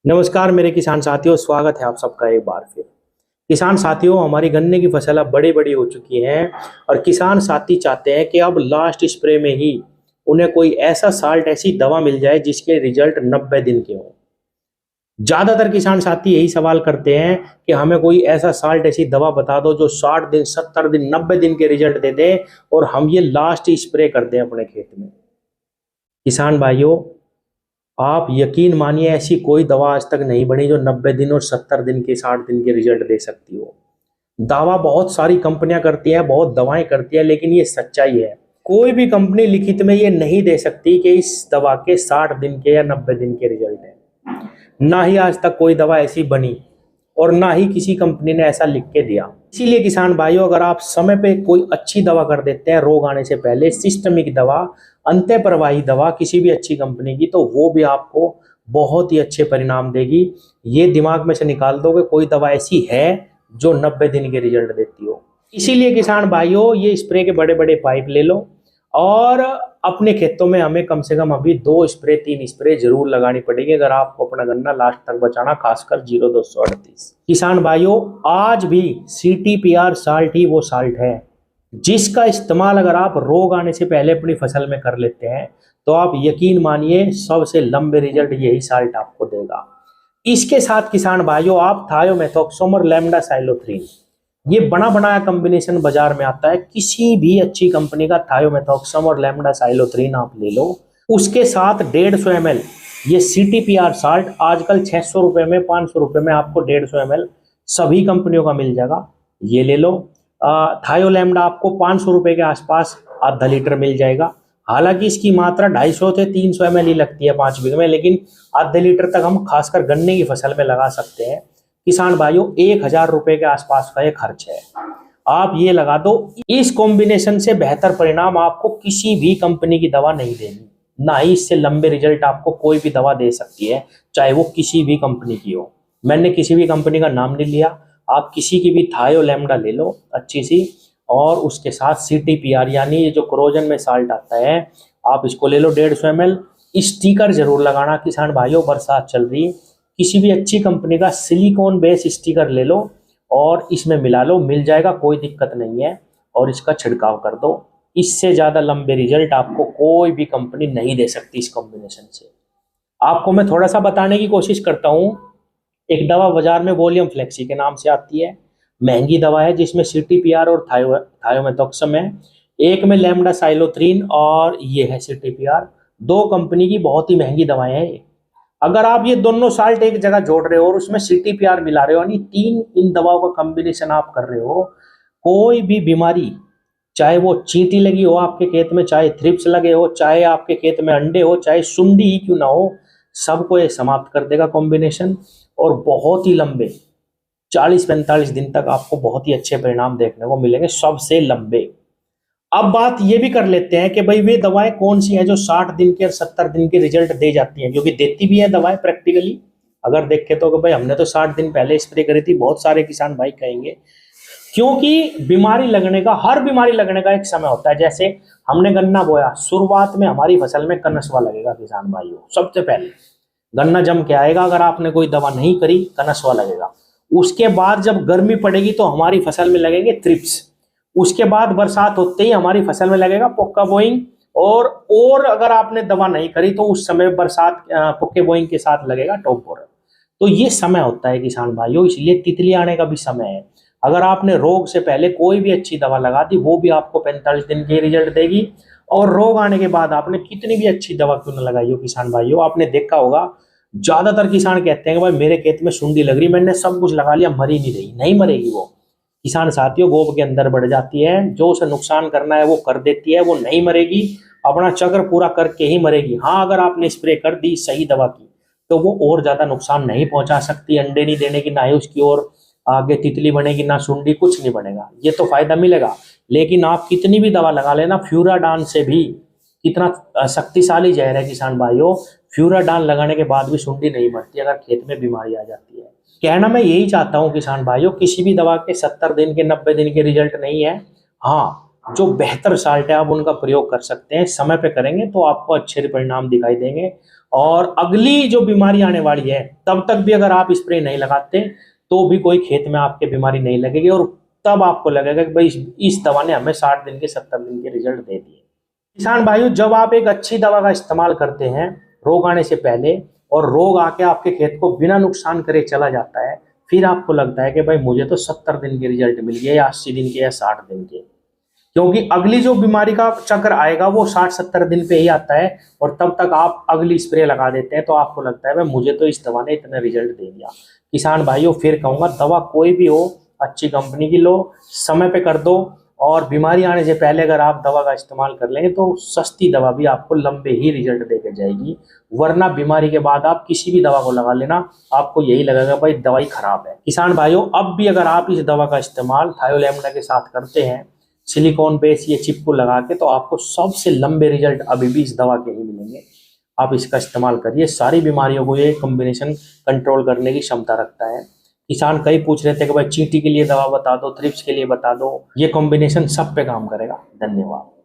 नमस्कार मेरे किसान साथियों, स्वागत है आप सबका एक बार फिर। किसान साथियों, हमारी गन्ने की फसल अब बड़ी बड़ी हो चुकी हैं और किसान साथी चाहते हैं कि अब लास्ट स्प्रे में ही उन्हें कोई ऐसा साल्ट, ऐसी दवा मिल जाए जिसके रिजल्ट 90 दिन के हों। ज्यादातर किसान साथी यही सवाल करते हैं कि हमें कोई ऐसा साल्ट, ऐसी दवा बता दो जो 60 दिन, 70 दिन, 90 दिन के रिजल्ट दे दे और हम ये लास्ट स्प्रे कर दें अपने खेत में। किसान भाइयों, आप यकीन मानिए, ऐसी कोई दवा आज तक नहीं बनी जो 90 दिन और 70 दिन के, 60 दिन के रिजल्ट दे सकती हो। दावा बहुत सारी कंपनियां करती हैं, बहुत दवाएं करती हैं, लेकिन ये सच्चाई है। कोई भी कंपनी लिखित में ये नहीं दे सकती कि इस दवा के 60 दिन के या 90 दिन के रिजल्ट हैं। ना ही आज तक कोई दवा ऐसी बनी और ना ही किसी कंपनी ने ऐसा लिख के दिया। इसीलिए किसान भाइयों, अगर आप समय पे कोई अच्छी दवा कर देते हैं रोग आने से पहले, सिस्टमिक दवा, अंत्य प्रवाही दवा किसी भी अच्छी कंपनी की, तो वो भी आपको बहुत ही अच्छे परिणाम देगी। ये दिमाग में से निकाल दो कि कोई दवा ऐसी है जो 90 दिन के रिजल्ट देती हो। इसीलिए किसान भाइयों, ये स्प्रे के बड़े बड़े पाइप ले लो और अपने खेतों में हमें कम से कम अभी 2 स्प्रे, 3 स्प्रे जरूर लगानी पड़ेगी अगर आपको अपना गन्ना लास्ट तक बचाना, खासकर 0238। किसान भाइयों, आज भी CTPR साल्ट ही वो साल्ट है जिसका इस्तेमाल अगर आप रोग आने से पहले अपनी फसल में कर लेते हैं तो आप यकीन मानिए सबसे लंबे रिजल्ट यही साल्ट आपको देगा। इसके साथ किसान भाइयों, आप थायोमेथोक्सोम और लैम्डा साइलोथ्रीन, ये बना बनाया कॉम्बिनेशन बाजार में आता है। किसी भी अच्छी कंपनी का थायोमेथोक्सम और लैम्डा साइलोथ्रीन आप ले लो, उसके साथ 150 ml ये CTPR साल्ट आजकल 600 रुपए में, 500 रुपए में आपको 150 ml सभी कंपनियों का मिल जाएगा। ये ले लो। थायो लैम्डा आपको 500 रुपए के आसपास आधा लीटर मिल जाएगा। हालांकि इसकी मात्रा 250 से 300 ml ही लगती है 5 बीघे में, लेकिन आधे लीटर तक हम खासकर गन्ने की फसल में लगा सकते हैं। किसान भाइयों, 1000 रुपए के आसपास का ये खर्च है, आप ये लगा दो। इस कॉम्बिनेशन से बेहतर परिणाम आपको किसी भी कंपनी की दवा नहीं देगी, ना ही इससे लंबे रिजल्ट आपको कोई भी दवा दे सकती है, चाहे वो किसी भी कंपनी की हो। मैंने किसी भी कंपनी का नाम नहीं लिया, आप किसी की भी थायो लैम्डा ले लो अच्छी सी, और उसके साथ CTPR यानी ये जो क्रोजन में साल्ट आता है, आप इसको ले लो 150 ml। स्टिकर जरूर लगाना किसान भाइयों, बरसात चल रही है, किसी भी अच्छी कंपनी का सिलिकॉन बेस स्टिकर ले लो और इसमें मिला लो, मिल जाएगा, कोई दिक्कत नहीं है, और इसका छिड़काव कर दो। इससे ज्यादा लंबे रिजल्ट आपको कोई भी कंपनी नहीं दे सकती इस कॉम्बिनेशन से। आपको मैं थोड़ा सा बताने की कोशिश करता हूँ। एक दवा बाजार में वॉल्यूम फ्लेक्सी के नाम से आती है, महंगी दवा है जिसमें CTPR और थायोमेथोक्सम है। एक में लैम्डा साइलोथ्रीन और ये है CTPR। 2 कंपनी की बहुत ही महंगी दवाएं हैं ये। अगर आप ये दोनों साल्ट एक जगह जोड़ रहे हो और उसमें CTPR मिला रहे हो, यानी 3 इन दवाओं का कॉम्बिनेशन आप कर रहे हो, कोई भी बीमारी, चाहे वो चींटी लगी हो आपके खेत में, चाहे थ्रिप्स लगे हो, चाहे आपके खेत में अंडे हो, चाहे सुंडी ही क्यों ना हो, सबको ये समाप्त कर देगा कॉम्बिनेशन। और बहुत ही लंबे 40-45 दिन तक आपको बहुत ही अच्छे परिणाम देखने को मिलेंगे, सबसे लंबे। अब बात ये भी कर लेते हैं कि भाई वे दवाएं कौन सी हैं जो 60 दिन के और 70 दिन के रिजल्ट दे जाती हैं, क्योंकि देती भी है दवाएं प्रैक्टिकली। अगर देखे तो कि भाई हमने तो 60 दिन पहले स्प्रे करी थी, बहुत सारे किसान भाई कहेंगे, क्योंकि बीमारी लगने का, हर बीमारी लगने का एक समय होता है। जैसे हमने गन्ना बोया, शुरुआत में हमारी फसल में कनसवा लगेगा किसान भाइयों, सबसे पहले गन्ना जम के आएगा, अगर आपने कोई दवा नहीं करी कनसवा लगेगा। उसके बाद जब गर्मी पड़ेगी तो हमारी फसल में लगेंगे थ्रिप्स। उसके बाद बरसात होते ही हमारी फसल में लगेगा पोक्का बोइंग, और अगर आपने दवा नहीं करी तो उस समय बरसात पोक्के बोइंग के साथ लगेगा टॉप बोरर। तो ये समय होता है किसान भाइयों, इसलिए तितली आने का भी समय है। अगर आपने रोग से पहले कोई भी अच्छी दवा लगा दी, वो भी आपको 45 दिन के रिजल्ट देगी। और रोग आने के बाद आपने कितनी भी अच्छी दवा क्यों न लगाई हो किसान भाइयों, आपने देखा होगा ज्यादातर किसान कहते हैं कि भाई मेरे खेत में सुंडी लग रही, मैंने सब कुछ लगा लिया, मरी नहीं रही। नहीं मरेगी वो किसान साथियों, गोब के अंदर बढ़ जाती है, जो उसे नुकसान करना है वो कर देती है, वो नहीं मरेगी, अपना चक्र पूरा करके ही मरेगी। हाँ, अगर आपने स्प्रे कर दी सही दवा की तो वो और ज्यादा नुकसान नहीं पहुंचा सकती, अंडे नहीं देने की, ना ही उसकी और आगे तितली बनेगी, ना सुंडी, कुछ नहीं बनेगा। ये तो फायदा मिलेगा, लेकिन आप कितनी भी दवा लगा लेना, फ्यूराडान से भी, कितना शक्तिशाली जहर है किसान भाइयों, फ्यूराडान लगाने के बाद भी सुंडी नहीं मरती अगर खेत में बीमारी आ जाती है। कहना मैं यही चाहता हूं किसान भाइयों, किसी भी दवा के 70 दिन के, 90 दिन के रिजल्ट नहीं है। हाँ, जो बेहतर साल्ट है आप उनका प्रयोग कर सकते हैं, समय पे करेंगे तो आपको अच्छे परिणाम दिखाई देंगे। और अगली जो बीमारी आने वाली है तब तक भी अगर आप स्प्रे नहीं लगाते तो भी कोई खेत में आपके बीमारी नहीं लगेगी, और तब आपको लगेगा कि भाई इस दवा ने हमें 60 दिन के 70 दिन के रिजल्ट दे दिए। किसान भाइयों, जब आप एक अच्छी दवा का इस्तेमाल करते हैं रोग आने से पहले, और रोग आके आपके खेत को बिना नुकसान करे चला जाता है, फिर आपको लगता है कि भाई मुझे तो 70 दिन के रिजल्ट मिल गए, या 80 दिन के, या 60 दिन के। क्योंकि अगली जो बीमारी का चक्र आएगा वो 60-70 दिन पे ही आता है, और तब तक आप अगली स्प्रे लगा देते हैं, तो आपको लगता है भाई मुझे तो इस दवा ने इतना रिजल्ट दे दिया। किसान भाइयों, फिर कहूंगा दवा कोई भी हो, अच्छी कंपनी की लो, समय पे कर दो, और बीमारी आने से पहले अगर आप दवा का इस्तेमाल कर लेंगे तो सस्ती दवा भी आपको लंबे ही रिजल्ट देकर जाएगी। वरना बीमारी के बाद आप किसी भी दवा को लगा लेना, आपको यही लगेगा भाई दवाई खराब है। किसान भाइयों, अब भी अगर आप इस दवा का इस्तेमाल थायोलैमडा के साथ करते हैं, सिलिकॉन बेस ये चिप को लगा के, तो आपको सबसे लंबे रिजल्ट अभी भी इस दवा के ही मिलेंगे। आप इसका इस्तेमाल करिए, सारी बीमारियों को ये कॉम्बिनेशन कंट्रोल करने की क्षमता रखता है। किसान कई पूछ रहे थे कि भाई चींटी के लिए दवा बता दो, थ्रिप्स के लिए बता दो, ये कॉम्बिनेशन सब पे काम करेगा। धन्यवाद।